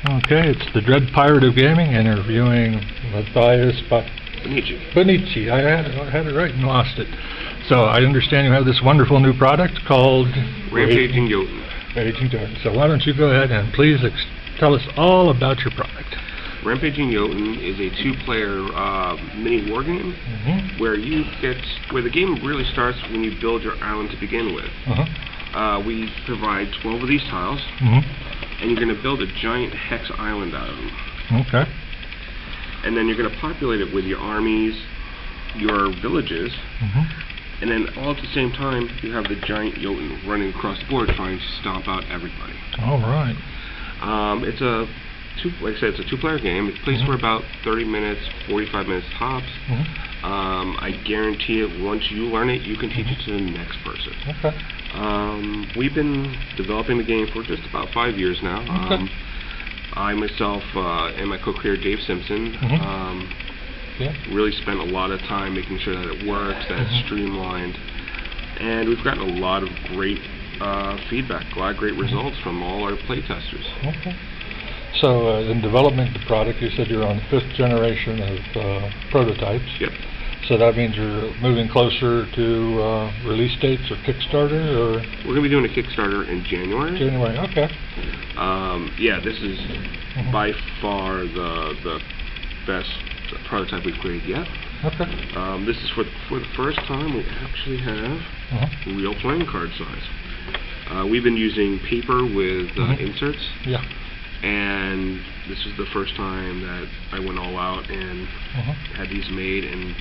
Okay, it's the Dread Pirate of Gaming interviewing Matthias Bonnici. I had it right and lost it. So I understand you have this wonderful new product called Rampaging Jotunn. Rampaging Jotunn. So why don't you go ahead and please tell us all about your product. Rampaging Jotunn is a two-player mini war game where the game really starts when you build your island to begin with. We provide 12 of these tiles, and you're going to build a giant hex island out of them. Okay. And then you're going to populate it with your armies, your villages, and then all at the same time you have the giant Jotun running across the board trying to stomp out everybody. All right. Like I said, it's a two-player game. It plays for about 30 minutes, 45 minutes tops. I guarantee it, once you learn it, you can teach it to the next person. Okay. We've been developing the game for just about 5 years now. I myself and my co-creator Dave Simpson really spent a lot of time making sure that it works, that it's streamlined, and we've gotten a lot of great feedback, a lot of great results from all our playtesters. Okay. So in development of the product, you said you're on the 5th generation of prototypes. Yep. So that means you're moving closer to release dates or Kickstarter, or? We're going to be doing a Kickstarter in January. January, okay. Yeah, this is by far the best prototype we've created yet. Okay. This is for the first time we actually have real playing card size. We've been using paper with inserts. Yeah. And this was the first time that I went all out and had these made, and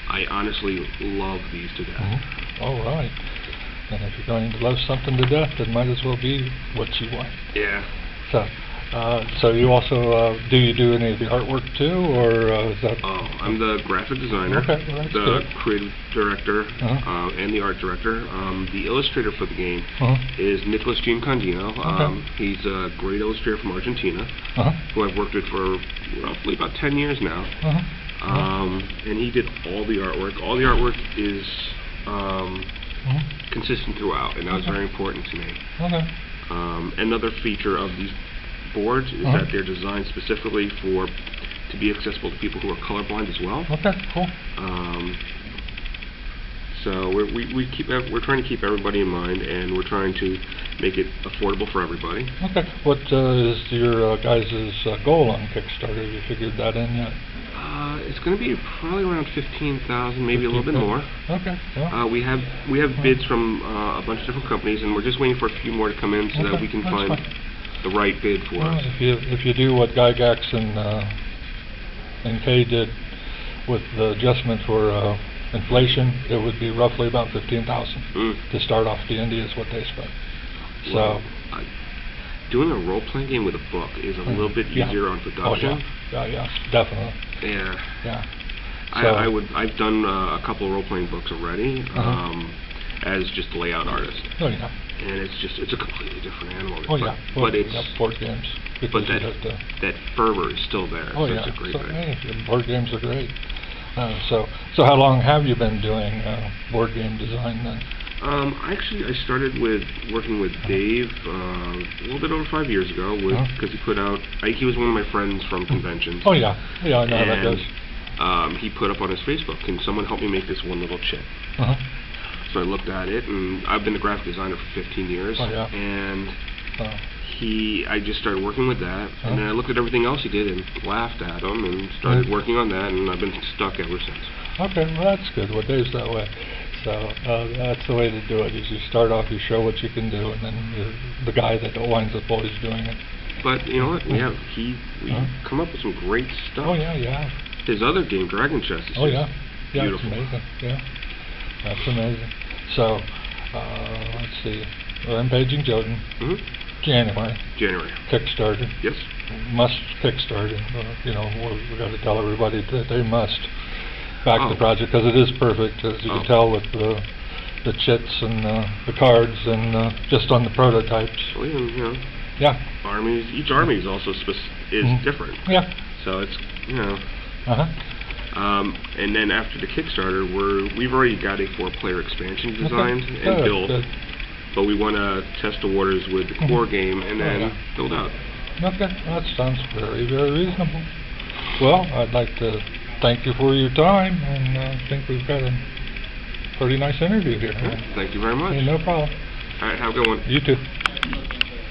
I honestly love these to death. All right. And if you're going to love something to death, it might as well be what you want. Yeah. So you also do any of the artwork too, or is that? Oh, I'm the graphic designer, the creative director, and the art director. The illustrator for the game is Nicholas Giancondino. He's a great illustrator from Argentina, who I've worked with for roughly about 10 years now. And he did all the artwork. All the artwork is consistent throughout, and that was very important to me. Another feature of these boards is that they're designed specifically to be accessible to people who are colorblind as well. Okay, cool. So we're trying to keep everybody in mind, and we're trying to make it affordable for everybody. Okay. What is your guys' goal on Kickstarter? Have you figured that in yet? It's going to be probably around 15,000, maybe a little bit more. Okay. Yeah. We have bids from a bunch of different companies, and we're just waiting for a few more to come in so that we can find the right bid for us. If you do what Gygax and Kay did with the adjustment for inflation, it would be roughly about 15,000 to start off. The India is what they spent. Well, doing a role-playing game with a book is a little bit easier on production. Yeah, definitely. Yeah. I've done a couple of role-playing books already as just a layout artist. And it's a completely different animal. But it's board games. But that fervor is still there. Oh, It's a great thing. Board games are great. So how long have you been doing board game design then? Actually, I started working with Dave a little bit over 5 years ago because he put out. He was one of my friends from conventions. I know how that goes. He put up on his Facebook, "Can someone help me make this one little chip?" So I looked at it, and I've been a graphic designer for 15 years, and I just started working with that, and then I looked at everything else he did and laughed at him and started working on that, and I've been stuck ever since. Okay, well that's good. Well, Dave's that way. So that's the way to do it, is you start off, you show what you can do, and then you're the guy that winds up always doing it. But you know what, we come up with some great stuff. His other game, Dragon Chess, is beautiful. It's amazing. That's amazing. So, let's see, Rampaging Jotunn, January. Kickstarter. Yes. Must Kickstarter. We've got to tell everybody that they must back the project, because it is perfect, as you can tell with the chits and the cards and just on the prototypes. Well, armies. Each army is also different. So it's and then after the Kickstarter, we've already got a 4-player expansion designed and built, but we want to test the waters with the core game and then build out. Okay, that sounds very, very reasonable. Well, I'd like to thank you for your time, and I think we've got a pretty nice interview here. Thank you very much. No problem. All right, have a good one. You too.